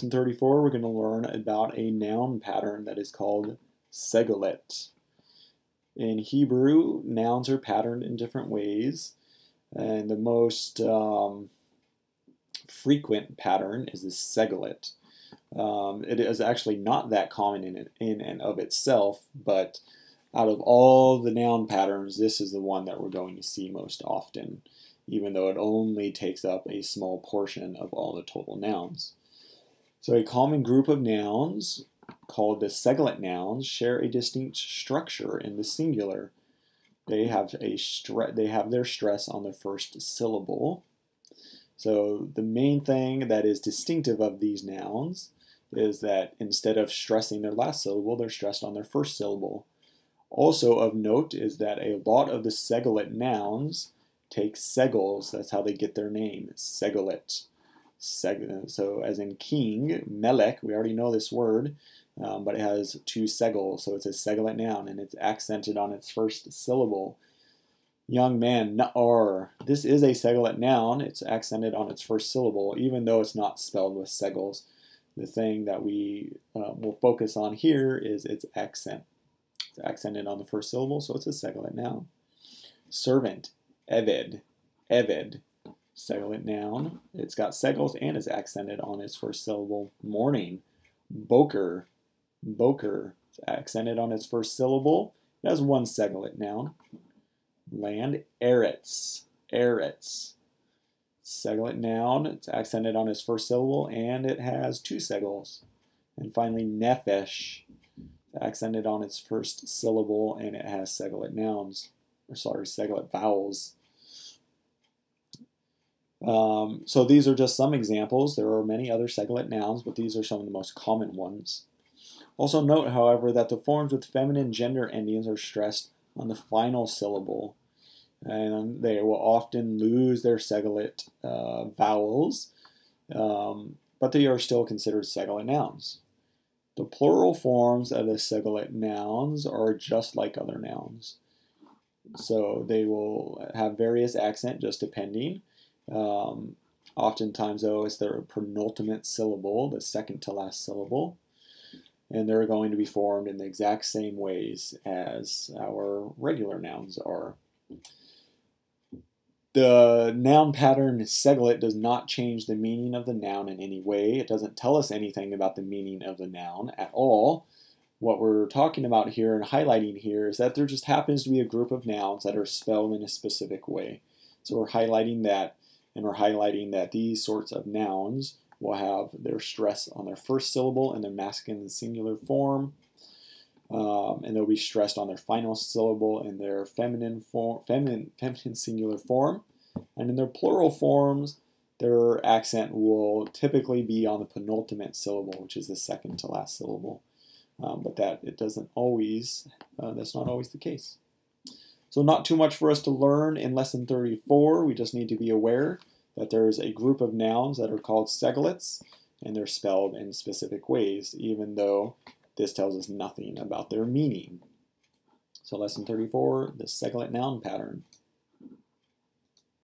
Lesson 34, we're going to learn about a noun pattern that is called Segolet. In Hebrew, nouns are patterned in different ways, and the most frequent pattern is the Segolet. It is actually not that common in and of itself, but out of all the noun patterns, this is the one that we're going to see most often, even though it only takes up a small portion of all the total nouns. So a common group of nouns, called the Segolet nouns, share a distinct structure in the singular. They have their stress on the first syllable. So the main thing that is distinctive of these nouns is that instead of stressing their last syllable, they're stressed on their first syllable. Also of note is that a lot of the Segolet nouns take Segels. That's how they get their name, Segolet. So as in king, melech, we already know this word, but it has two Segels, so it's a Segolet noun, and it's accented on its first syllable. Young man, na'ar. This is a Segolet noun. It's accented on its first syllable, even though it's not spelled with Segels. The thing that we will focus on here is its accent. It's accented on the first syllable, so it's a Segolet noun. Servant, eved, eved. Segolet noun. It's got Segels and is accented on its first syllable. Morning, boker, boker. It's accented on its first syllable. It has one Segolet noun. Land, eretz, eretz. Segolet noun. It's accented on its first syllable and it has two Segels. And finally, nephesh. It's accented on its first syllable and it has Segolet nouns. Segolet vowels. So these are just some examples. There are many other Segolet nouns, but these are some of the most common ones. Also note, however, that the forms with feminine gender endings are stressed on the final syllable, and they will often lose their Segolet vowels, but they are still considered Segolet nouns. The plural forms of the Segolet nouns are just like other nouns. So they will have various accent just depending. Oftentimes, though, it's their penultimate syllable, the second to last syllable, and they're going to be formed in the exact same ways as our regular nouns are. The noun pattern Segolet does not change the meaning of the noun in any way. It doesn't tell us anything about the meaning of the noun at all. What we're talking about here and highlighting here is that there just happens to be a group of nouns that are spelled in a specific way. So we're highlighting that. And we're highlighting that these sorts of nouns will have their stress on their first syllable in their masculine and singular form, and they'll be stressed on their final syllable in their feminine singular form, and in their plural forms, their accent will typically be on the penultimate syllable, which is the second to last syllable. But that's not always the case. So not too much for us to learn in lesson 34. We just need to be aware that there's a group of nouns that are called Segolets, and they're spelled in specific ways, even though this tells us nothing about their meaning. So lesson 34, the Segolet noun pattern.